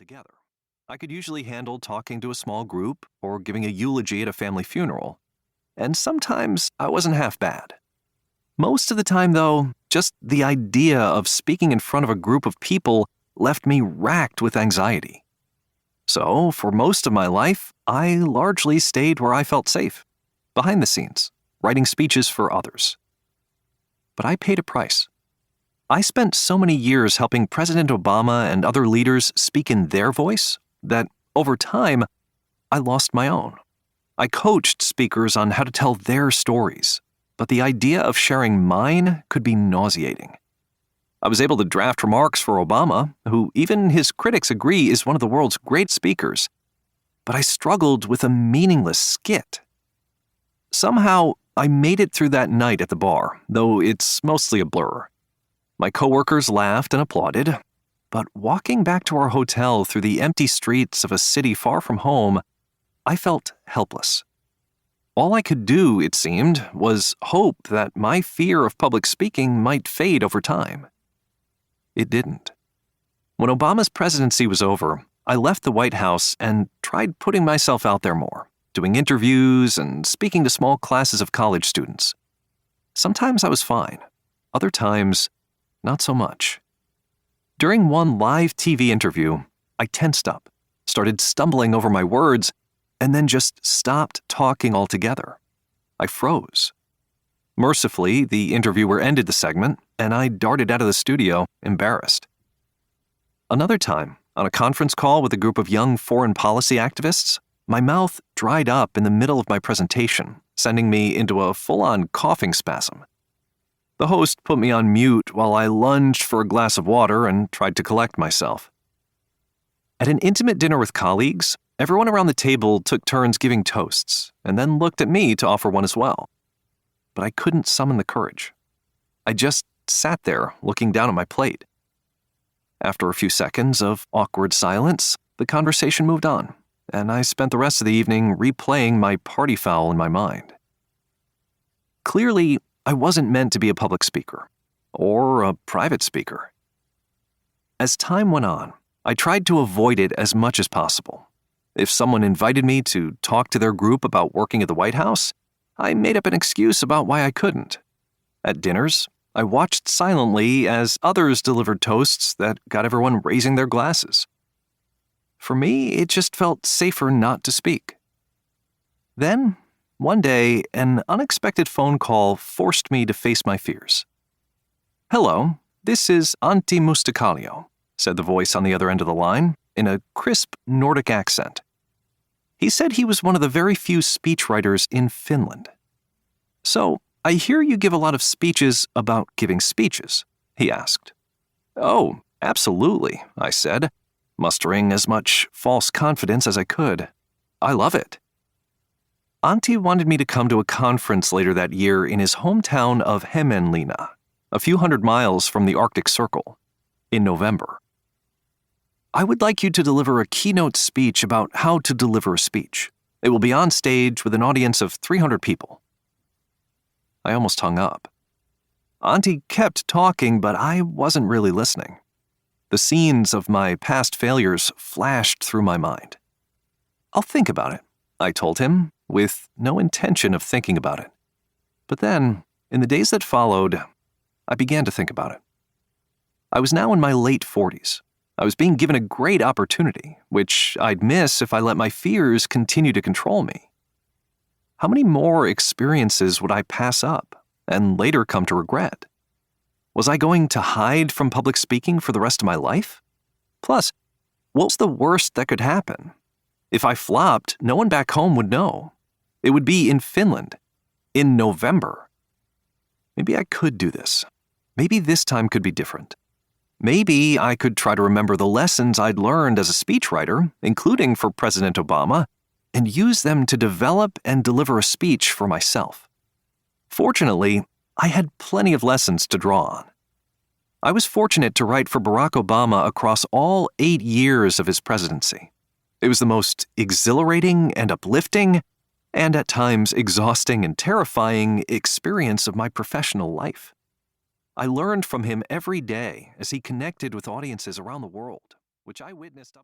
altogether. I could usually handle talking to a small group or giving a eulogy at a family funeral, and sometimes I wasn't half bad. Most of the time, though, just the idea of speaking in front of a group of people left me racked with anxiety. So, for most of my life, I largely stayed where I felt safe, behind the scenes, writing speeches for others. But I paid a price. I spent so many years helping President Obama and other leaders speak in their voice that, over time, I lost my own. I coached speakers on how to tell their stories, but the idea of sharing mine could be nauseating. I was able to draft remarks for Obama, who even his critics agree is one of the world's great speakers, but I struggled with a meaningless skit. Somehow, I made it through that night at the bar, though it's mostly a blur. My coworkers laughed and applauded, but walking back to our hotel through the empty streets of a city far from home, I felt helpless. All I could do, it seemed, was hope that my fear of public speaking might fade over time. It didn't. When Obama's presidency was over, I left the White House and tried putting myself out there more, doing interviews and speaking to small classes of college students. Sometimes I was fine. Other times, not so much. During one live TV interview, I tensed up, started stumbling over my words, and then just stopped talking altogether. I froze. Mercifully, the interviewer ended the segment, and I darted out of the studio, embarrassed. Another time, on a conference call with a group of young foreign policy activists, my mouth dried up in the middle of my presentation, sending me into a full-on coughing spasm. The host put me on mute while I lunged for a glass of water and tried to collect myself. At an intimate dinner with colleagues, everyone around the table took turns giving toasts, and then looked at me to offer one as well. But I couldn't summon the courage. I just sat there looking down at my plate. After a few seconds of awkward silence, the conversation moved on, and I spent the rest of the evening replaying my party foul in my mind. Clearly, I wasn't meant to be a public speaker, or a private speaker. As time went on, I tried to avoid it as much as possible. If someone invited me to talk to their group about working at the White House, I made up an excuse about why I couldn't. At dinners, I watched silently as others delivered toasts that got everyone raising their glasses. For me, it just felt safer not to speak. Then, one day, an unexpected phone call forced me to face my fears. "Hello, this is Antti Mustakallio," said the voice on the other end of the line, in a crisp Nordic accent. He said he was one of the very few speechwriters in Finland. "So, I hear you give a lot of speeches about giving speeches," he asked. "Oh, absolutely," I said, mustering as much false confidence as I could. "I love it." Antti wanted me to come to a conference later that year in his hometown of Hämeenlinna, a few hundred miles from the Arctic Circle, in November. "I would like you to deliver a keynote speech about how to deliver a speech. It will be on stage with an audience of 300 people. I almost hung up. Antti kept talking, but I wasn't really listening. The scenes of my past failures flashed through my mind. "I'll think about it," I told him, with no intention of thinking about it. But then, in the days that followed, I began to think about it. I was now in my late 40s. I was being given a great opportunity, which I'd miss if I let my fears continue to control me. How many more experiences would I pass up and later come to regret? Was I going to hide from public speaking for the rest of my life? Plus, what was the worst that could happen? If I flopped, no one back home would know. It would be in Finland, in November. Maybe I could do this. Maybe this time could be different. Maybe I could try to remember the lessons I'd learned as a speechwriter, including for President Obama, and use them to develop and deliver a speech for myself. Fortunately, I had plenty of lessons to draw on. I was fortunate to write for Barack Obama across all 8 years of his presidency. It was the most exhilarating and uplifting, and at times exhausting and terrifying experience of my professional life. I learned from him every day as he connected with audiences around the world, which I witnessed up